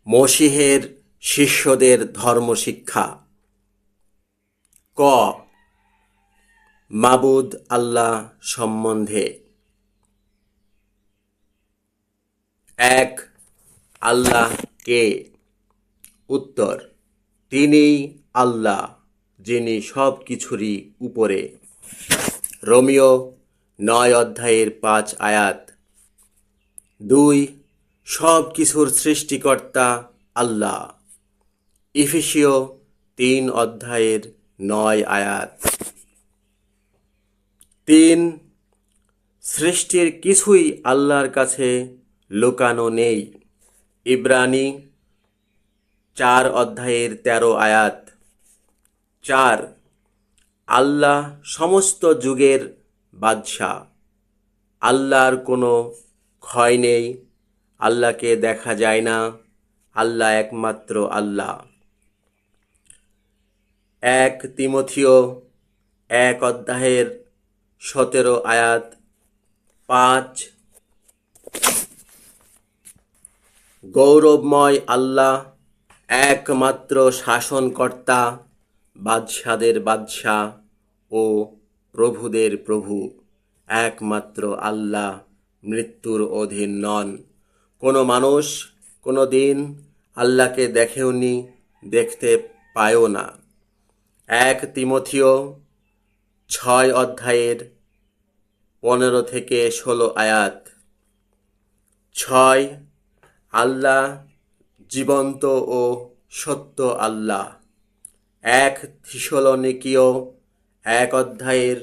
মসীহের শিষ্যদের ধর্মশিক্ষা। ক. মাবুদ আল্লাহ সম্বন্ধে। ১. আল্লাহ কে? উত্তর: তিনিই আল্লাহ, যিনি সব কিছুরই উপরে। রোমিও ৯:৫। ২. সব কিছুর সৃষ্টিকর্তা আল্লাহ। ইফেসীয় ৩:৯। ৩. সৃষ্টির কিছুই আল্লাহর কাছে লুকানো নেই। ইব্রানী ৪:১৩। ৪. আল্লাহ সমস্ত যুগের বাদশাহ। আল্লাহর কোনো ক্ষয় নেই, আল্লাহকে দেখা যায় না, আল্লাহ একমাত্র আল্লাহ। ১ তিমথিও ১:১৭। ৫. গৌরবময় আল্লাহ একমাত্র শাসনকর্তা, বাদশাদের বাদশাহ ও প্রভুদের প্রভু। একমাত্র আল্লাহ মৃত্যুর অধীন নন। কোনো মানুষ কোনো দিন আল্লাহকে দেখেওনি, দেখতে পায়ও না। ১ তিমথিও ৬:১৫-১৬। ৬. আল্লাহ জীবন্ত ও সত্য আল্লাহ। ১ থিসলনিকীয় ১:৯।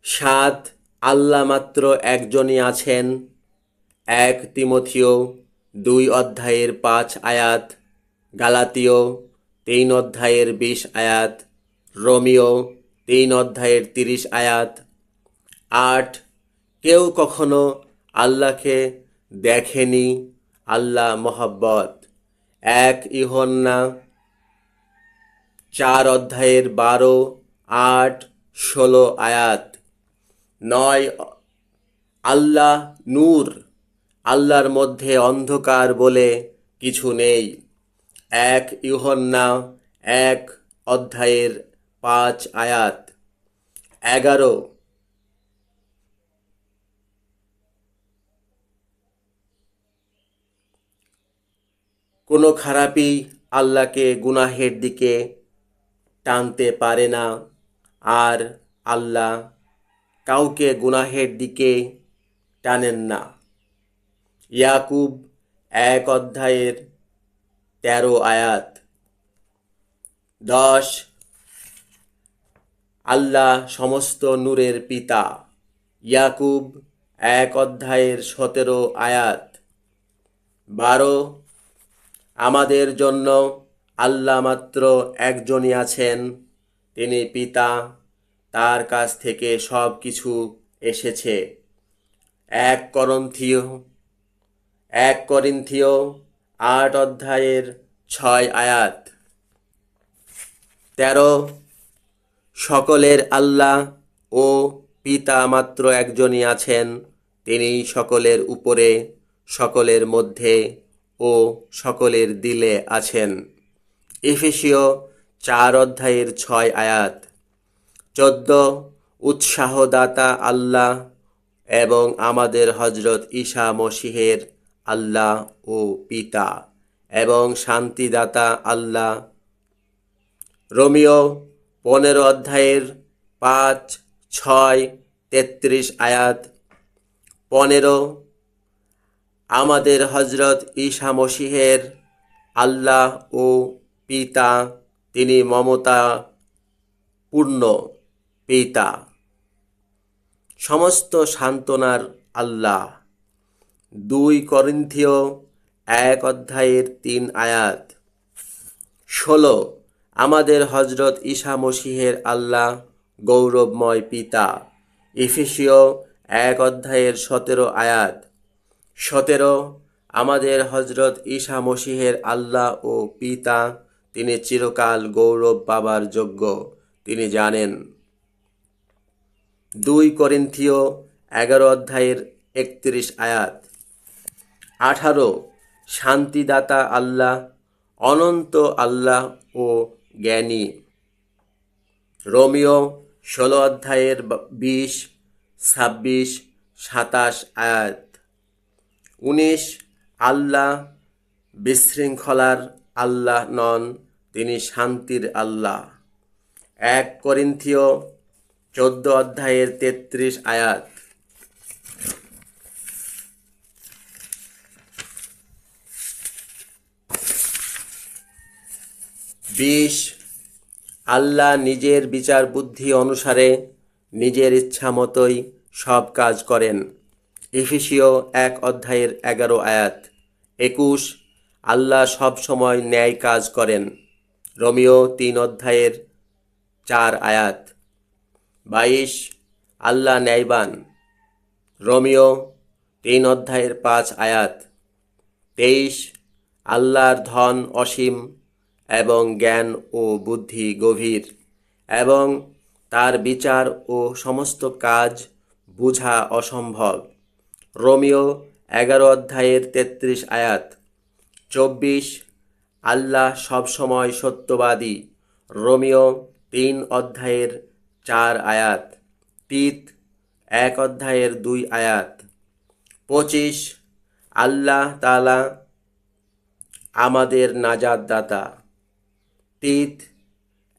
৭. আল্লাহ মাত্র একজনই আছেন। ১ তিমথিও ২:৫। গালাতীয় ৩:২০। রোমিও ৩:৩০। ৮. কেউ কখনো আল্লাহকে দেখেনি। আল্লাহ মহব্বত। ১ ইউহান্না ৪:১২-৮-১৬। ৯. আল্লাহ নূর, আল্লাহর মধ্যে অন্ধকার বলে কিছু নেই। ১ ইউহান্না ১:৫। ১১. কোনো খারাপই আল্লাহকে গুনাহের দিকে টানতে পারে না, আর আল্লাহ কাউকে গুনাহের দিকে টানেন না। ইয়াকুব ১:১৩। ১০. আল্লাহ সমস্ত নূরের পিতা। ইয়াকুব ১:১৭। ১২. আমাদের জন্য আল্লাহ মাত্র একজনই আছেন, তিনি পিতা, তার কাছ থেকে সব কিছু এসেছে। ১ করিন্থীয় ৮:৬। ১৩. সকলের আল্লাহ ও পিতা মাত্র একজনই আছেন, তিনি সকলের উপরে, সকলের মধ্যে ও সকলের দিলে আছেন। এফেসীয় ৪:৬। ১৪. উৎসাহদাতা আল্লাহ এবং আমাদের হযরত ঈসা মসীহের আল্লাহ ও পিতা এবং শান্তিদাতা আল্লাহ। রোমিও ১৫:৫-৬-৩৩। ১৫. আমাদের হযরত ঈসা মসীহের আল্লাহ ও পিতা, তিনি মমতা পূর্ণ পিতা, সমস্ত সান্ত্বনার আল্লাহ। ২ করিন্থীয় ১:৩। ১৬. আমাদের হযরত ঈসা মসীহের আল্লাহ গৌরবময় পিতা। এফেসীয় ১:১৭। ১৭. আমাদের হযরত ঈসা মসীহের আল্লাহ ও পিতা, তিনি চিরকাল গৌরব পাবার যোগ্য, তিনি জানেন। 2 করিন্থীয় 11 অধ্যায়ের 31 আয়াত। 18 শান্তিদাতা আল্লাহ, অনন্ত আল্লাহ ও জ্ঞানী। রোমিও 16 অধ্যায়ের 20, 26, 27 আয়াত। 19 আল্লাহ বিশৃঙ্খলার আল্লাহ নন, তিনি শান্তির আল্লাহ। 1 করিন্থীয় 14 অধ্যায়ের 33 আয়াত। 20 আল্লাহ নিজের বিচার বুদ্ধি অনুসারে নিজের ইচ্ছা মতোই সব কাজ করেন। এফেসীয় 1 অধ্যায়ের 11 আয়াত। 21 আল্লাহ সব সময় ন্যায় কাজ করেন। রোমিও 3 অধ্যায়ের 4 আয়াত। 22 আল্লাহ ন্যায়বান। রোমিও 3 অধ্যায়ের 5 আয়াত। 23 আল্লাহর ধন অসীম এবং জ্ঞান ও বুদ্ধি গভীর, এবং তার বিচার ও সমস্ত কাজ বুঝা অসম্ভব। রোমিও 11 অধ্যায়ের 33 আয়াত। 24 আল্লাহ সবসময় সত্যবাদী। রোমিও 3 অধ্যায়ের 4 আয়াত। তীত 1 অধ্যায়ের 2 আয়াত। 25 আল্লাহ তাআলা আমাদের নাজাত দাতা। তীত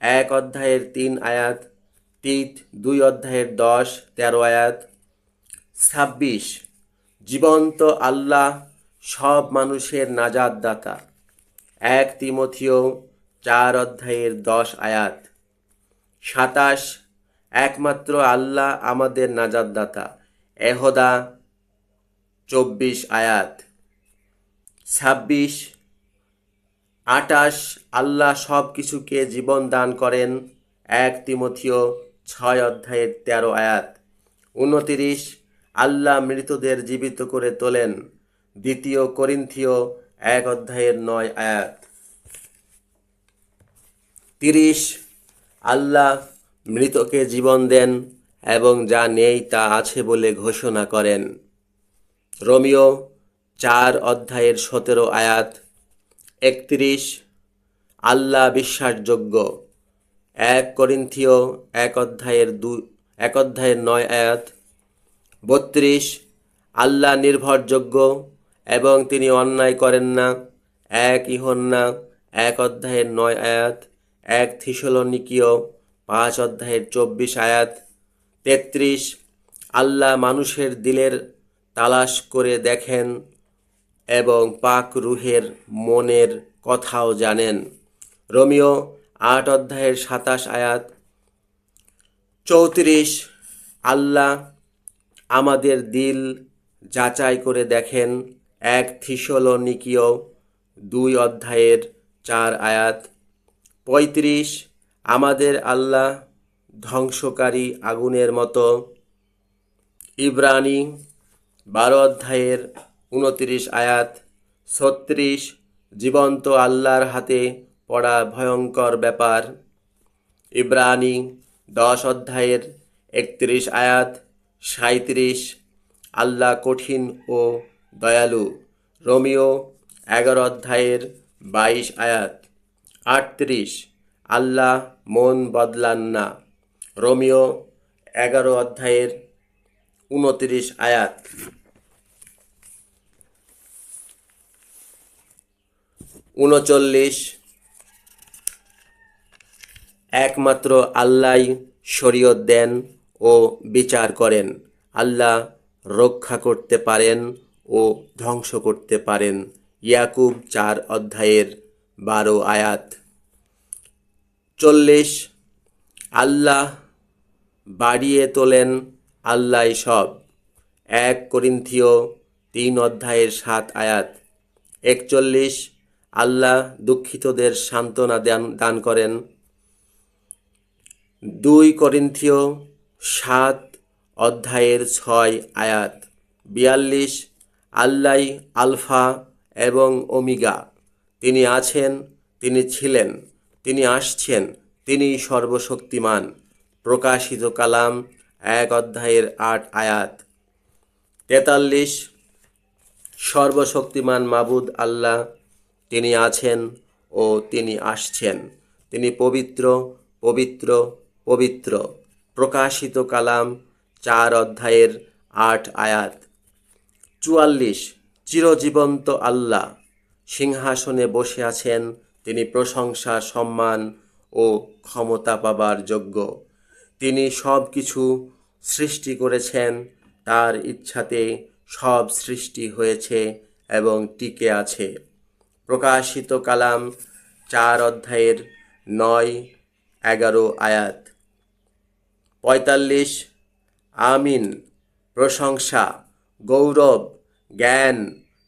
1 অধ্যায়ের 3 আয়াত। তীত 2 অধ্যায়ের 10-13 আয়াত। 26 জীবন্ত আল্লাহ সব মানুষের নাজাত দাতা। 1 তিমথিও 4 অধ্যায়ের 10 আয়াত। 27 একমাত্র আল্লাহ আমাদের নাজাত দাতা। এহদা 24 আয়াত। 26 28 আল্লাহ সব কিছুকে জীবন দান করেন। 1 তিমথিও 6 অধ্যায়ের 13 আয়াত। 29 আল্লাহ মৃতদের জীবিত করে তোলেন। 2 করিন্থীয় 1 অধ্যায়ের 9 আয়াত। 30 আল্লাহ মৃতকে জীবন দেন এবং যা নেই তা আছে বলে ঘোষণা করেন। রোমিও 4 অধ্যায়ের 17 আয়াত। 31 আল্লাহ বিশ্বাসযোগ্য। 1 করিন্থীয় 1 অধ্যায়ের 9 আয়াত। 32 আল্লাহ নির্ভরযোগ্য এবং তিনি অন্যায় করেন না। 1 ইউহান্না 1 অধ্যায়ের 9 আয়াত। 1 থিসলনিকীয় 5 অধ্যায়ের 24 আয়াত। 33 আল্লাহ মানুষের দিলের তালাশ করে দেখেন এবং পাক রুহের মনের কথাও জানেন। রোমিও 8 অধ্যায়ের 27 আয়াত। 34 আল্লাহ আমাদের দিল যাচাই করে দেখেন। 1 থিসলনিকীয় 2 অধ্যায়ের 4 আয়াত। 35 আমাদের আল্লাহ ধ্বংসকারী আগুনের মতো। ইব্রানী 12 অধ্যায়ের 29 আয়াত। 36 জীবন্ত আল্লাহর হাতে পড়া ভয়ঙ্কর ব্যাপার। ইব্রানী 10 অধ্যায়ের 31 আয়াত। 37 আল্লাহ কঠিন ও দয়ালু। রোমিও 11 অধ্যায়ের 22 আয়াত। 38 আল্লাহ মন বদলান না। রোমিও 11 অধ্যায়ের 29 আয়াত। 39 একমাত্র আল্লাহই শরীয়ত দেন ও বিচার করেন। আল্লাহ রক্ষা করতে পারেন ও ধ্বংস করতে পারেন। ইয়াকুব 4 অধ্যায়ের 12 আয়াত। 40 আল্লাহ বাড়িয়ে তোলেন, আল্লাহই সব। 1 করিন্থীয় 3 অধ্যায়ের 7 আয়াত। 41 আল্লাহ দুঃখিতদের সান্ত্বনা দান করেন। 2 করিন্থীয় 7 অধ্যায়ের 6 আয়াত। 42 আল্লাহই আলফা এবং ওমেগা, তিনি আছেন, তিনি ছিলেন, তিনি আসছেন, তিনি সর্বশক্তিমান। প্রকাশিত কালাম 1 অধ্যায়ের 8 আয়াত। 43 সর্বশক্তিমান মাবুদ আল্লাহ, তিনি আছেন ও তিনি আসছেন, তিনি পবিত্র, পবিত্র, পবিত্র। প্রকাশিত কালাম 4 অধ্যায়ের 8 আয়াত। 44 চিরজীবন্ত আল্লাহ সিংহাসনে বসে আছেন, তিনি প্রশংসা, সম্মান ও ক্ষমতা পাবার যোগ্য। তিনি সব কিছু সৃষ্টি করেছেন, তার ইচ্ছাতে সব সৃষ্টি হয়েছে এবং টিকে আছে। প্রকাশিত কালাম 4 অধ্যায়ের 9-11 আয়াত। 45 আমিন প্রশংসা, গৌরব, জ্ঞান,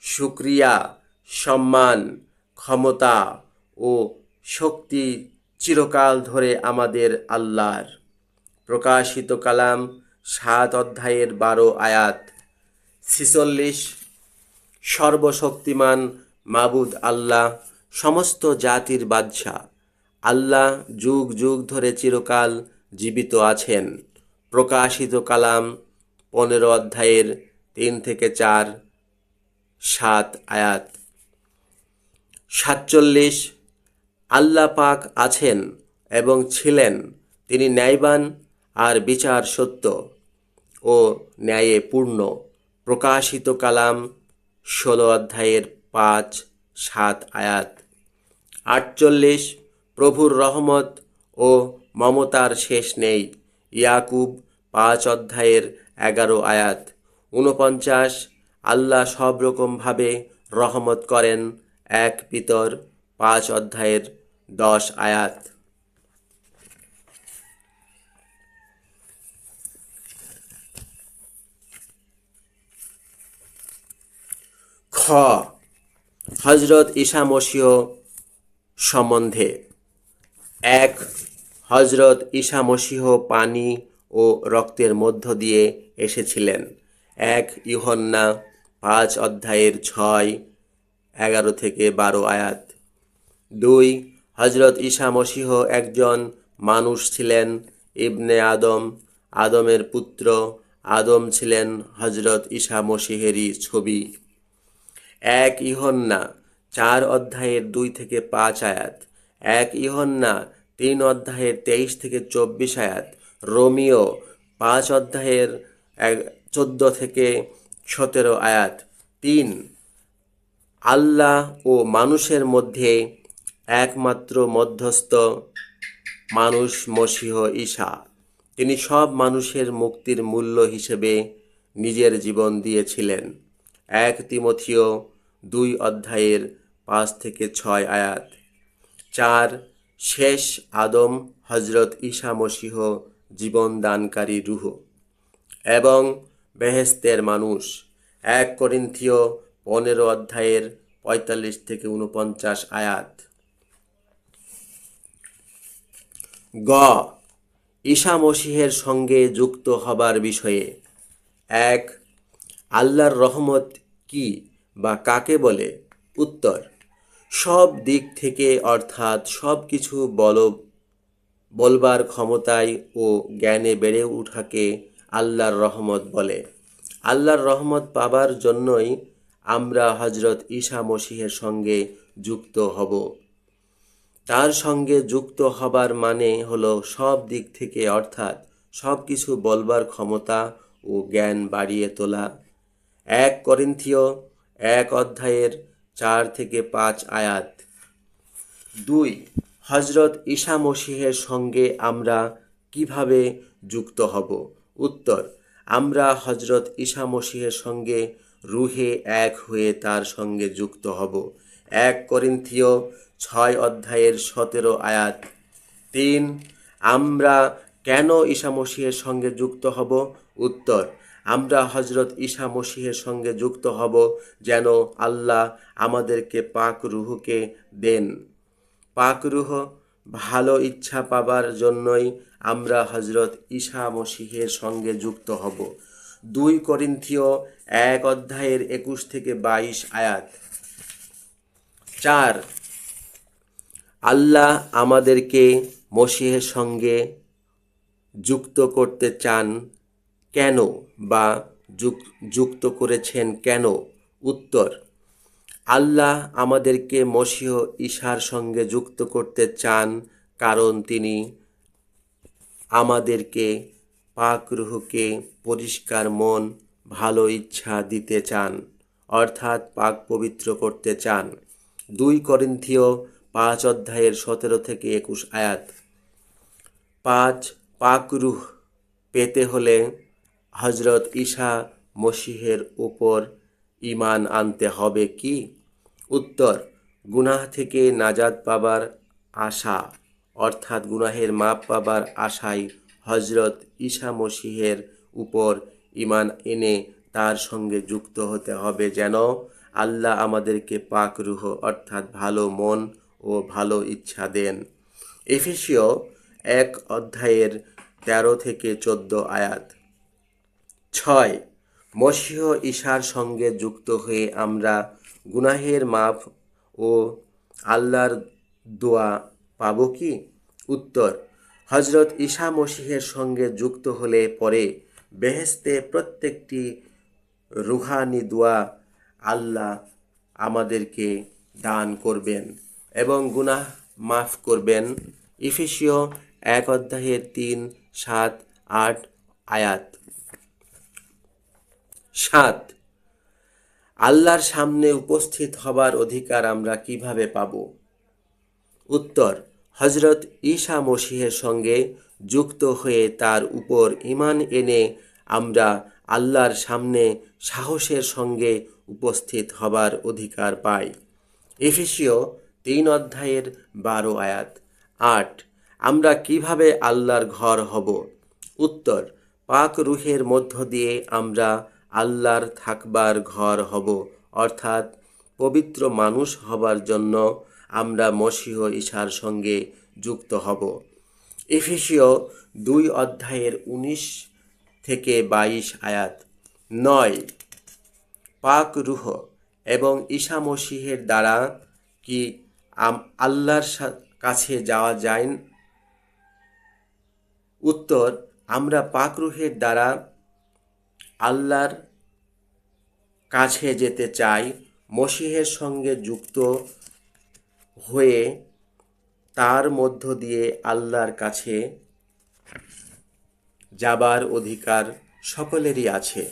শুকরিয়া, সম্মান, ক্ষমতা ও শক্তি চিরকাল ধরে আমাদের আল্লাহর। প্রকাশিত কালাম 7 অধ্যায়ের 12 আয়াত। 46 সর্বশক্তিমান মাবুদ আল্লাহ, সমস্ত জাতির বাদশাহ। আল্লাহ যুগ যুগ ধরে চিরকাল জীবিত আছেন। প্রকাশিত কালাম 15 অধ্যায়ের 3-4, 7 আয়াত। 47 আল্লাহ পাক আছেন এবং ছিলেন, তিনি ন্যায়বান আর বিচার সত্য ও ন্যায়ে পূর্ণ। প্রকাশিত কালাম 16 অধ্যায়ের 5-7 আয়াত। 48 প্রভুর রহমত ও মমতার শেষ নেই। ইয়াকুব 5 অধ্যায়ের 11 আয়াত। 49 আল্লাহ সব রকমভাবে রহমত করেন। 1 পিতর 5 অধ্যায়ের 10 আয়াত। খ হজরত ঈসা মসীহ সম্বন্ধে। 1 হজরত ঈসা মসীহ পানি ও রক্তের মধ্য দিয়ে এসেছিলেন। 1 ইউহান্না 5 অধ্যায়ের 6-11-12 আয়াত। 2 হজরত ঈসা মসীহ একজন মানুষ ছিলেন, ইবনে আদম, আদমের পুত্র। আদম ছিলেন হজরত ঈসা মসীহেরই ছবি। 1 ইউহান্না 4 অধ্যায়ের 2-5 আয়াত। 1 ইউহান্না 3 অধ্যায়ের 23-24 আয়াত। রোমিও 5 অধ্যায়ের 14-17 আয়াত। 3 আল্লাহ ও মানুষের মধ্যে একমাত্র মধ্যস্থ মানুষ মসীহ ঈসা। তিনি সব মানুষের মুক্তির মূল্য হিসেবে নিজের জীবন দিয়েছিলেন। 1 তিমথিও 2 অধ্যায়ের 5-6 আয়াত। 4 শেষ আদম হজরত ঈসা মসীহ জীবন দানকারী রূহ এবং বেহেশতের মানুষ। 1 করিন্থীয় 15 অধ্যায়ের 45-49 আয়াত। গ ঈসা মসীহের সঙ্গে যুক্ত হবার বিষয়ে। 1 আল্লাহর রহমত কি বা কাকে বলে? উত্তর, সব দিক থেকে, অর্থাৎ সব কিছু বলবার ক্ষমতায় ও জ্ঞানে বেড়ে ওঠাকে আল্লাহর রহমত বলে। আল্লাহর রহমত পাবার জন্যই আমরা হজরত ঈসা মসীহের সঙ্গে যুক্ত হব। তার সঙ্গে যুক্ত হবার মানে হলো সব দিক থেকে, অর্থাৎ সব কিছু বলবার ক্ষমতা ও জ্ঞান বাড়িয়ে তোলা। 1 করিন্থীয় 1 অধ্যায়ের 4-5 আয়াত। 2 হজরত ঈসা মসীহের সঙ্গে আমরা কিভাবে যুক্ত হব? উত্তর, আমরা হজরত ঈসা মসীহের সঙ্গে রূহে এক হয়ে তার সঙ্গে যুক্ত হব। 1 করিন্থীয় 6 অধ্যায়ের 17 আয়াত। 3 আমরা কেন ঈসা মসীহের সঙ্গে যুক্ত হব? উত্তর, আমরা হজরত ঈসা মসীহের সঙ্গে যুক্ত হব যেন আল্লাহ আমাদেরকে পাক রূহকে দেন। পাক রূহ ভালো ইচ্ছা পাবার জন্যই আমরা হজরত ঈসা মসীহের সঙ্গে যুক্ত হব। 2 করিন্থীয় 1 অধ্যায়ের 21-22 আয়াত। 4 আল্লাহ আমাদেরকে মসিহের সঙ্গে যুক্ত করতে চান কেন, বা যুক্ত করেছেন কেন? উত্তর: আল্লাহ আমাদেরকে মসিহ ঈসার সঙ্গে যুক্ত করতে চান কারণ তিনি আমাদেরকে পাক রূহকে পরিষ্কার মন, ভালো ইচ্ছা দিতে চান, অর্থাৎ পাক পবিত্র করতে চান। 2 করিন্থীয় 5 অধ্যায়ের 17 থেকে 21 আয়াত। 5. পাক রূহ পেতে হলে হজরত ঈসা মসিহের উপর ঈমান আনতে হবে কি? উত্তর: গুনাহ থেকে নাজাত পাবার আশা, অর্থাৎ গুনাহের মাপ পাবার আশায় হজরত ঈসা মসিহের উপর ঈমান এনে তার সঙ্গে যুক্ত হতে হবে, যেন আল্লাহ আমাদেরকে পাক রূহ অর্থাৎ ভালো মন ও ভালো ইচ্ছা দেন। এফেসীয় 1 অধ্যায়ের 13 থেকে 14 আয়াত। 6. মসিহ ঈসার সঙ্গে যুক্ত হয়ে আমরা গুনাহের মাপ ও আল্লাহর দোয়া পাব কি? উত্তর: হজরত ঈসা মসিহের সঙ্গে যুক্ত হলে পরে বেহেশতে প্রত্যেকটি রুহানি দোয়া আল্লাহ আমাদেরকে দান করবেন এবং গুনাহ মাফ করবেন। এফেসীয় 1 অধ্যায়ের 3, 7, 8 আয়াত। 7. আল্লাহর সামনে উপস্থিত হবার অধিকার আমরা কিভাবে পাব? উত্তর: হজরত ঈসা মসিহের সঙ্গে যুক্ত হয়ে তার উপর ঈমান এনে আমরা আল্লাহর সামনে সাহসের সঙ্গে উপস্থিত হবার অধিকার পাই। এফেসীয় 3 অধ্যায়ের 12 আয়াত। 8. আমরা কিভাবে আল্লাহর ঘর হব? উত্তর: পাক রূহের মধ্য দিয়ে আমরা আল্লাহর থাকবার ঘর হব, অর্থাৎ পবিত্র মানুষ হবার জন্য আমরা মসিহ ঈসার সঙ্গে যুক্ত হব। এফেসীয় 2 অধ্যায়ের 19 থেকে 22 আয়াত। 9. পাক রূহ এবং ঈসা মসিহের দ্বারা কি আল্লাহর কাছে যাওয়া যায়? উত্তর: আমরা পাক রূহের দ্বারা আল্লাহর কাছে যেতে চাই। মসিহের সঙ্গে যুক্ত হয়ে তার মধ্য দিয়ে আল্লাহর কাছে যাবার অধিকার সকলেরই আছে।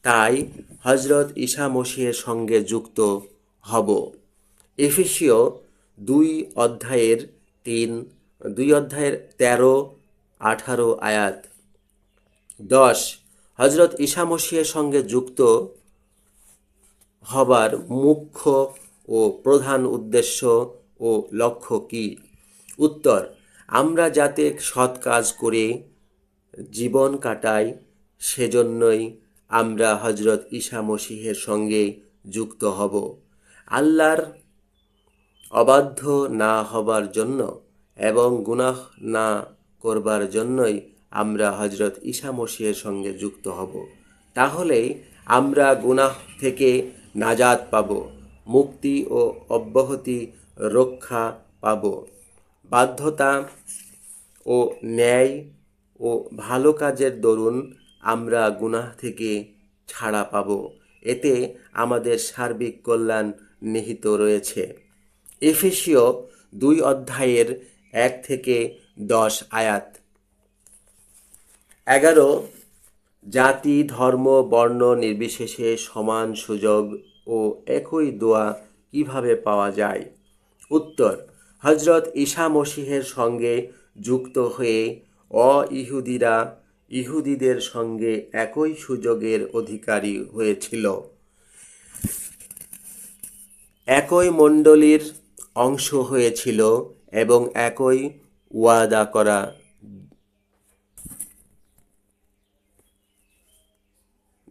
তাই হজরত ঈসা মসিহের সঙ্গে যুক্ত হব। এফেসীয় 2 অধ্যায়ের 13, 18 আয়াত। 10. হজরত ঈসা মসিহের সঙ্গে যুক্ত হবার মুখ্য ও প্রধান উদ্দেশ্য ও লক্ষ্য কি? উত্তর: আমরা যাতে সৎ কাজ করে জীবন কাটাই, সেজন্যই আমরা হজরত ঈসা মসিহের সঙ্গে যুক্ত হব। আল্লাহর অবাধ্য না হবার জন্য এবং গুনাহ না করবার জন্যই আমরা হজরত ঈসা মসিহের সঙ্গে যুক্ত হব। তাহলেই আমরা গুনাহ থেকে নাজাত পাব, মুক্তি ও অব্যাহতি রক্ষা পাব, বাধ্যতা ও ন্যায় ও ভালো কাজের দরুন আমরা গুনাহ থেকে ছাড়া পাব। এতে আমাদের সার্বিক কল্যাণ নিহিত রয়েছে। এফেসীয় 2 অধ্যায়ের 1 থেকে 10 আয়াত। 11. জাতি, ধর্ম, বর্ণ নির্বিশেষে সমান সুযোগ ও একই দোয়া কিভাবে পাওয়া যায়? উত্তর: হজরত ঈসা মসিহের সঙ্গে যুক্ত হয়ে অ-ইহুদিরা ইহুদিদের সঙ্গে একই সুযোগের অধিকারী হয়েছিল, একই মণ্ডলীর অংশ হয়েছিল এবং একই ওয়াদা করা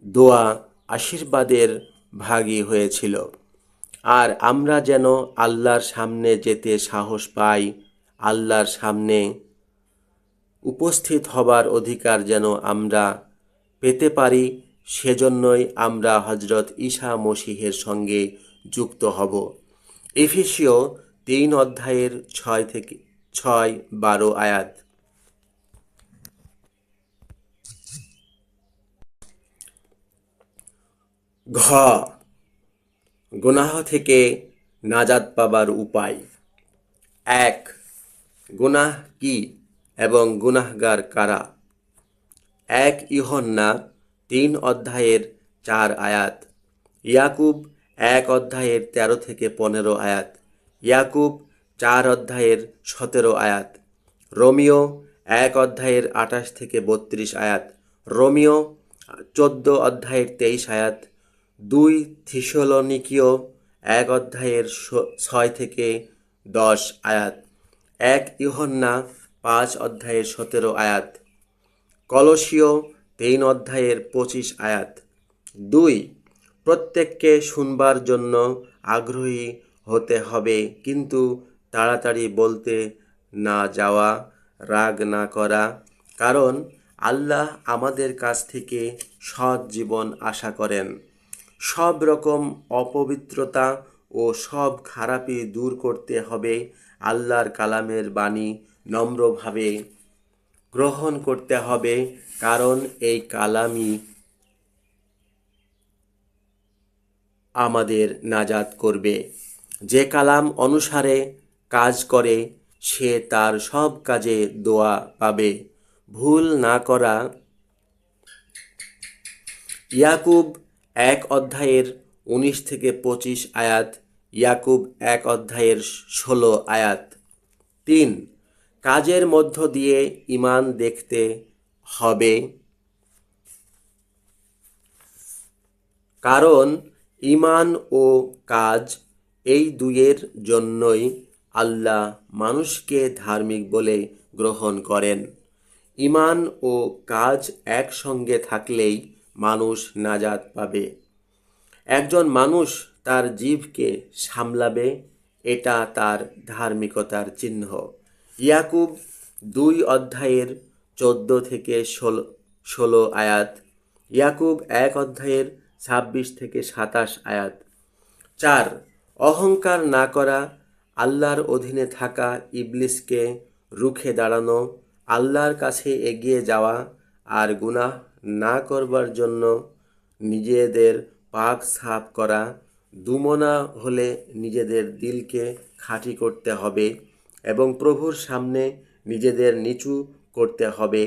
দোয়া আশীর্বাদের ভাগী হয়েছিল। আর আমরা যেন আল্লাহর সামনে যেতে সাহস পাই, আল্লাহর সামনে উপস্থিত হবার অধিকার যেন আমরা পেতে পারি, সেজন্যই আমরা হজরত ঈসা মসিহের সঙ্গে যুক্ত হব। এফেসীয় 3 অধ্যায়ের 6-12 আয়াত। ঘ, গুনাহ থেকে নাজাত পাবার উপায়। 1, গুনাহ কি এবং গুনাহগার কারা? 1 ইউহান্না 3 অধ্যায়ের 4 আয়াত, ইয়াকুব 1 অধ্যায়ের 13-15 আয়াত, ইয়াকুব 4 অধ্যায়ের 17 আয়াত, রোমিও 1 অধ্যায়ের 28-32 আয়াত, রোমিও 14 অধ্যায়ের 23 আয়াত, 2 থিসলনিকীয় 1 অধ্যায়ের 6-10 আয়াত, 1 ইউহান্না 5 অধ্যায়ের 17 আয়াত, কলসীয় 3 অধ্যায়ের 25 আয়াত। 2, প্রত্যেককে শুনবার জন্য আগ্রহী হতে হবে, কিন্তু তাড়াতাড়ি বলতে না যাওয়া, রাগ না করা, কারণ আল্লাহ আমাদের কাছ থেকে সৎ জীবন আশা করেন। সব রকম অপবিত্রতা ও সব খারাপি দূর করতে হবে। আল্লাহর কালামের বাণী নম্রভাবে গ্রহণ করতে হবে, কারণ এই কালামই আমাদের নাজাত করবে। যে কালাম অনুসারে কাজ করে সে তার সব কাজে দোয়া পাবে। ভুল না করা। ইয়াকুব 1 অধ্যায়ের 19-25 আয়াত, ইয়াকুব 1 অধ্যায়ের 16 আয়াত। 3, কাজের মধ্য দিয়ে ঈমান দেখতে হবে, কারণ ঈমান ও কাজ এই দুইয়ের জন্যই আল্লাহ মানুষকে ধার্মিক বলে গ্রহণ করেন। ঈমান ও কাজ একসঙ্গে থাকলেই মানুষ নাজাত পাবে। একজন মানুষ তার জিহ্বাকে সামলাবে, এটা তার ধার্মিকতার চিহ্ন। ইয়াকুব 2 অধ্যায়ের 14-16 আয়াত, ইয়াকুব 1 অধ্যায়ের 26-27 আয়াত। 4, অহংকার না করা, আল্লাহর অধীনে থাকা, ইবলিসকে রুখে দাঁড়ানো, আল্লাহর কাছে এগিয়ে যাওয়া আর গুনাহ না করবার জন্য নিজেদের পাক সাফ করা। দুমনা হলে নিজেদের দিলকে খাঁটি করতে হবে এবং প্রভুর সামনে নিজেদের নিচু করতে হবে।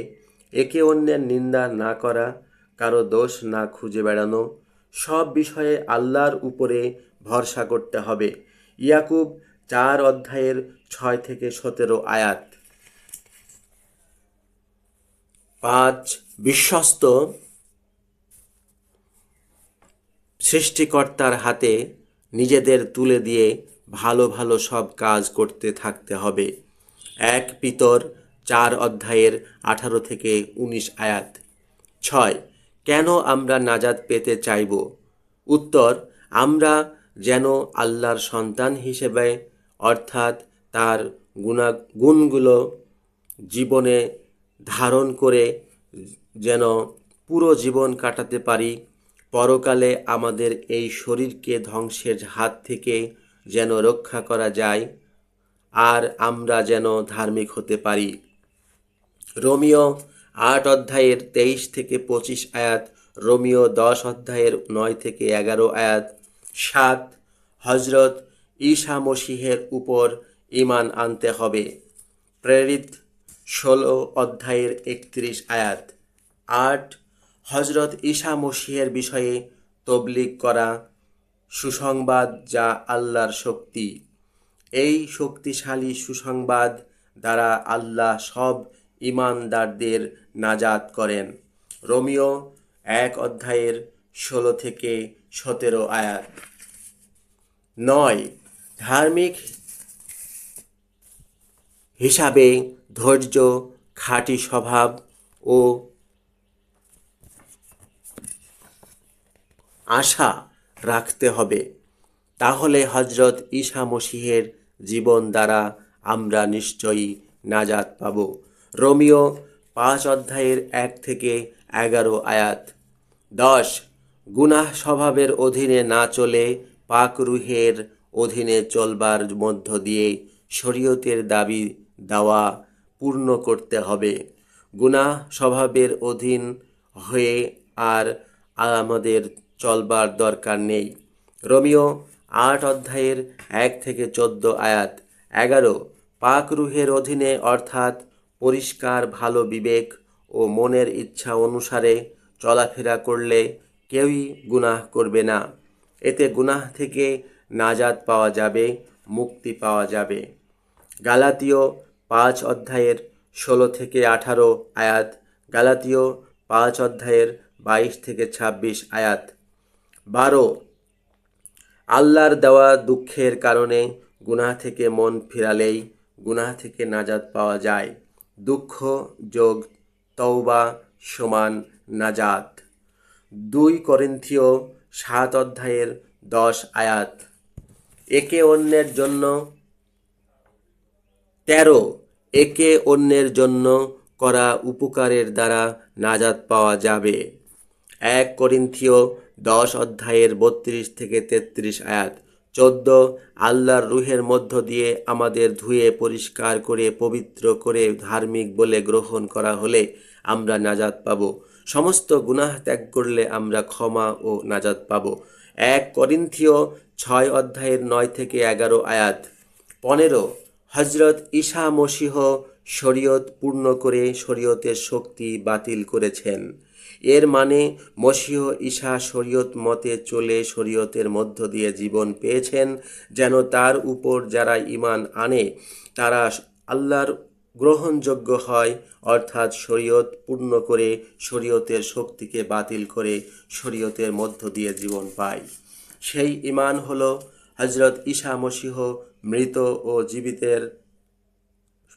একে অন্যের নিন্দা না করা, কারো দোষ না খুঁজে বেড়ানো, সব বিষয়ে আল্লাহর উপরে ভরসা করতে হবে। ইয়াকুব 4 অধ্যায়ের 6-17 আয়াত। 5, বিশ্বস্ত সৃষ্টিকর্তার হাতে নিজেদের তুলে দিয়ে ভালো ভালো সব কাজ করতে থাকতে হবে। 1 পিতর 4 অধ্যায়ের 18-19 আয়াত। 6, কেন আমরা নাজাত পেতে চাইব? উত্তর, আমরা যেন আল্লাহর সন্তান হিসেবে, অর্থাৎ তার গুণগুলো জীবনে ধারণ করে যেন পুরো জীবন কাটাতে পারি। পরকালে আমাদের এই শরীরকে ধ্বংসের হাত থেকে যেন রক্ষা করা যায়, আর আমরা যেন ধার্মিক হতে পারি। রোমিও 8 অধ্যায়ের 23-25 আয়াত, রোমিও 10 অধ্যায়ের 9-11 আয়াত। 7, হজরত ঈসা মসীহের উপর ঈমান আনতে হবে। প্রেরিত 16 অধ্যায়ের 31 আয়াত। 8, হজরত ঈসা মসীহের বিষয়ে তবলিগ করা, সুসংবাদ যা আল্লাহর শক্তি। এই শক্তিশালী সুসংবাদ দ্বারা আল্লাহ সব ঈমানদারদের নাজাত করেন। রোমিও 1 অধ্যায়ের 16-17 আয়াত। 9, ধার্মিক হিসাবে ধৈর্য, খাঁটি স্বভাব ও আশা রাখতে হবে। তাহলে হজরত ঈসা মসীহের জীবন দ্বারা আমরা নিশ্চয়ই নাজাত পাব। রোমিও 5 অধ্যায়ের 1-11 আয়াত। 10, গুনাহ স্বভাবের অধীনে না চলে পাক রুহের অধীনে চলবার মধ্য দিয়ে শরীয়তের দাবি দাওয়া পূর্ণ করতে হবে। গুনাহ স্বভাবের অধীন হয়ে আর আমাদের চলবার দরকার নেই। রোমিও 8 অধ্যায়ের 1 থেকে 14 আয়াত। 11 পাক রুহের অধীনে অর্থাৎ পরিষ্কার ভালো বিবেক ও মনের ইচ্ছা অনুসারে চলাফেরা করলে কেউই গুনাহ করবে না। এতে গুনাহ থেকে নাজাত পাওয়া যাবে, মুক্তি পাওয়া যাবে। গালাতীয় 5 অধ্যায়ের 16 থেকে 18 আয়াত, গালাতীয় 5 অধ্যায়ের 22 থেকে 26 আয়াত। 12 আল্লাহর দেওয়া দুঃখের কারণে গুনাহ থেকে মন ফিরালেই গুনাহ থেকে নাজাত পাওয়া যায়। দুঃখ যোগ তওবা সমান নাজাত। 2 করিন্থীয় 7 অধ্যায়ের 10 আয়াত। একে অন্যের জন্য 13 একে অন্যের জন্য করা উপকারের দ্বারা নাজাত পাওয়া যাবে। 1 করিন্থীয় 10 অধ্যায়ের 32 থেকে 33 আয়াত। 14 আল্লাহর রুহের মধ্য দিয়ে আমাদের ধুয়ে পরিষ্কার করে পবিত্র করে ধার্মিক বলে গ্রহণ করা হলে আমরা নাজাত পাব। সমস্ত গুনাহ ত্যাগ করলে আমরা ক্ষমা ও নাজাত পাব। 1 করিন্থীয় 6 অধ্যায়ের 9 থেকে 11 আয়াত। 15 হজরত ঈসা মসীহ শরীয়ত পূর্ণ করে শরীয়তের শক্তি বাতিল করেছেন। এর মানে মসীহ ঈসা শরীয়ত মতে চলে শরীয়তের মধ্য দিয়ে জীবন পেয়েছেন, যেন তার উপর যারা ঈমান আনে তারা আল্লাহর গ্রহণযোগ্য হয়, অর্থাৎ শরীয়ত পূর্ণ করে শরীয়তের শক্তিকে বাতিল করে শরীয়তের মধ্য দিয়ে জীবন পায়। সেই ঈমান হলো হজরত ঈসা মসীহ মৃত ও জীবিতের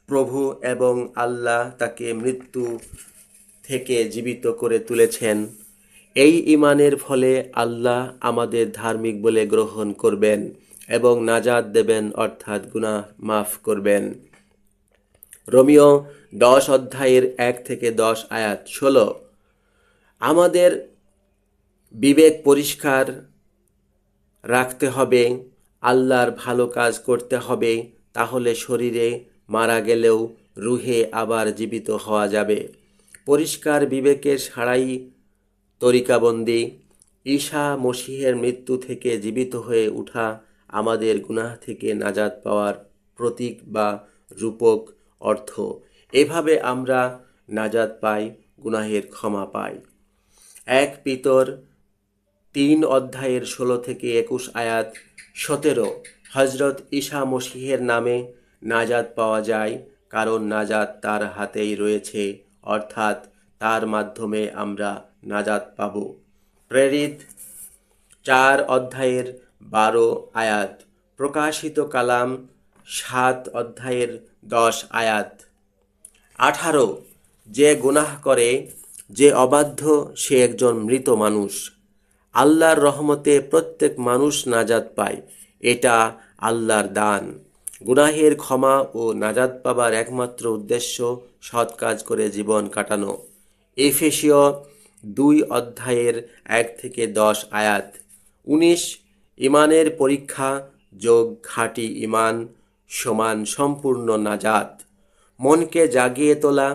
প্রভু এবং আল্লাহ তাকে মৃত্যু থেকে জীবিত করে তুলেছেন। এই ঈমানের ফলে আল্লাহ আমাদের ধার্মিক বলে গ্রহণ করবেন এবং নাজাত দেবেন, অর্থাৎ গুনাহ মাফ করবেন। রোমিও 10 অধ্যায়ের 1 থেকে 10 আয়াত। 16 আমাদের বিবেক পরিষ্কার রাখতে হবে, আল্লাহর ভালো কাজ করতে হবে, তাহলে শরীরে মারা গেলেও রুহে আবার জীবিত হওয়া যাবে। পরিষ্কার বিবেকের সারাই তরিকাবন্দি। ঈসা মসীহের মৃত্যু থেকে জীবিত হয়ে ওঠা আমাদের গুনাহ থেকে নাজাত পাওয়ার প্রতীক বা রূপক অর্থ। এভাবে আমরা নাজাত পাই, গুনাহের ক্ষমা পাই। 1 পিতর 3 অধ্যায়ের 16 থেকে 21 আয়াত। 17 হজরত ঈসা মসীহের নামে নাজাত পাওয়া যায়, কারণ নাজাত তার হাতেই রয়েছে, অর্থাৎ তার মাধ্যমে আমরা নাজাত পাব। প্রেরিত 4 অধ্যায়ের 12 আয়াত। প্রকাশিত কালাম 7 অধ্যায়ের 10 আয়াত। 18 যে গুনাহ করে, যে অবাধ্য, সে একজন মৃত মানুষ। আল্লাহর রহমতে প্রত্যেক মানুষ নাজাত পায়, এটা আল্লাহর দান। গুনাহের ক্ষমা ও নাজাত পাবার একমাত্র উদ্দেশ্য সৎ কাজ করে জীবন কাটানো। এফেসীয় 2 অধ্যায়ের 1 থেকে 10 আয়াত। 19 ঈমানের পরীক্ষা যোগ খাঁটি ঈমান সমান সম্পূর্ণ নাজাত। মনকে জাগিয়ে তোলা,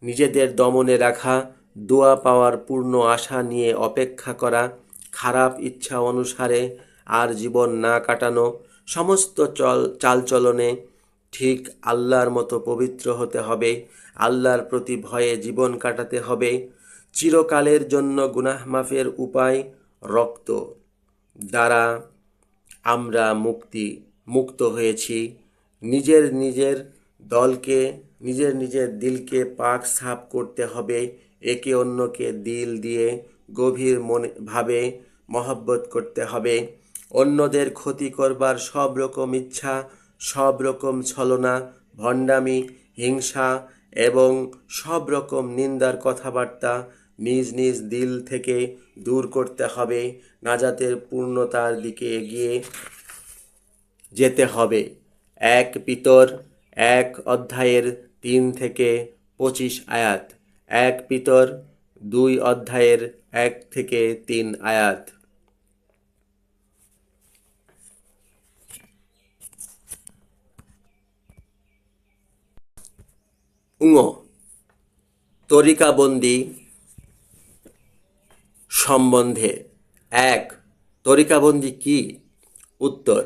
নিজেদের দমনে রাখা, দোয়া পাওয়ার পূর্ণ আশা নিয়ে অপেক্ষা করা, খারাপ ইচ্ছা অনুসারে আর জীবন না কাটানো, সমস্ত চালচলনে ঠিক আল্লাহর মতো পবিত্র হতে হবে, আল্লাহর প্রতি ভয়ে জীবন কাটাতে হবে। চিরকালের জন্য গুনাহ মাফের উপায় রক্ত দ্বারা আমরা মুক্ত হয়েছি। নিজের দিলকে পাক সাফ করতে হবে। একে অন্যকে দিল দিয়ে গভীর ভাবে মহব্বত করতে হবে। অন্যদের ক্ষতি করবার সব রকম ইচ্ছা, সব রকম ছলনা, ভণ্ডামি, হিংসা এবং সব রকম নিন্দার কথাবার্তা নিজ নিজ দিল থেকে দূর করতে হবে। নাজাতের পূর্ণতার দিকে এগিয়ে যেতে হবে। 1 পিতর 1 অধ্যায়ের 3 থেকে 25 আয়াত। 1 পিতর 2 অধ্যায়ের 1 থেকে 3 আয়াত। ঙ তরিকাবন্দি সম্বন্ধে। 1. তরিকাবন্দি কি? উত্তর: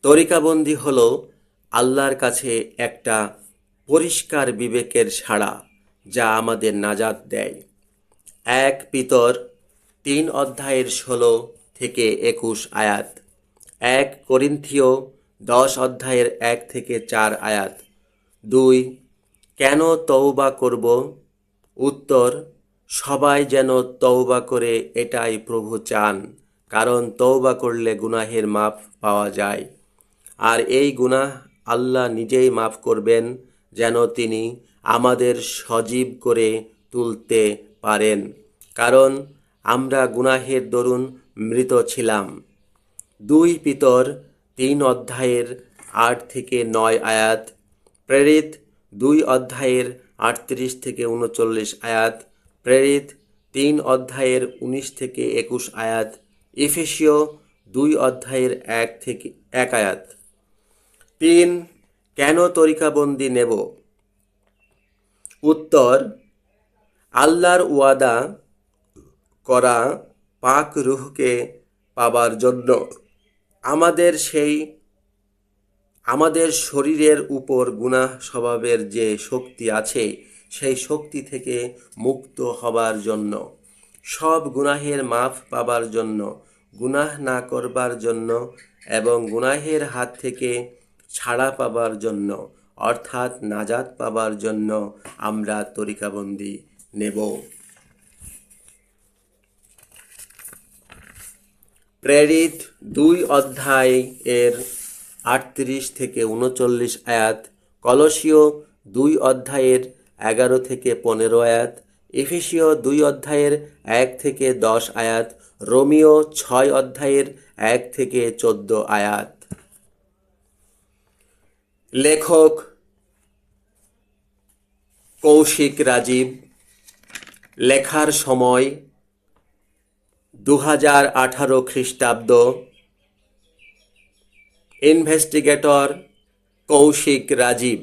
তরিকাবন্দি হলো আল্লাহর কাছে একটা পরিষ্কার বিবেকের ছাড়া, যা আমাদের নাজাত দেয়। 1 পিতর 3 অধ্যায়ের 16 থেকে 21 আয়াত। 1 করিন্থীয় 10 অধ্যায়ের 1 থেকে 4 আয়াত। 2 কেন তওবা করব? উত্তর: সবাই যেন তওবা করে, এটাই প্রভু চান, কারণ তওবা করলে গুনাহের মাফ পাওয়া যায়। আর এই গুনাহ আল্লাহ নিজেই মাফ করবেন, যেন তিনি আমাদের সজীব করে তুলতে পারেন, কারণ আমরা গুনাহের দরুন মৃত ছিলাম। 2 পিতর 3 অধ্যায়ের 8 থেকে 9 আয়াত। প্রেরিত 2 অধ্যায়ের 38 থেকে 39 আয়াত। প্রেরিত 3 অধ্যায়ের 19 থেকে 21 আয়াত। এফেসীয় 2 অধ্যায়ের 1 আয়াত। 3 কেন তরিকাবন্দি নেব? উত্তর: আল্লাহর ওয়াদা করা পাক রূহকে পাবার জন্য আমাদের শরীরের উপর গুনাহ স্বভাবের যে শক্তি আছে, সেই শক্তি থেকে মুক্ত হবার জন্য, সব গুনাহের মাফ পাবার জন্য, গুনাহ না করবার জন্য এবং গুনাহের হাত থেকে ছাড়া পাবার জন্য, অর্থাৎ নাজাত পাবার জন্য আমরা তরিকাবন্দি নেব। প্রেরিত 2 অধ্যায়ের 38 থেকে 39 আয়াত। কলসীয় 2 অধ্যায়ের 11 থেকে 15 আয়াত। এফেসীয় 2 অধ্যায়ের 1 থেকে 10 আয়াত। রোমিও 6 অধ্যায়ের 1 থেকে 14 আয়াত। লেখক কৌশিক রাজীব। লেখার সময় 2018 খ্রিস্টাব্দ। ইনভেস্টিগেটর কৌশিক রাজীব।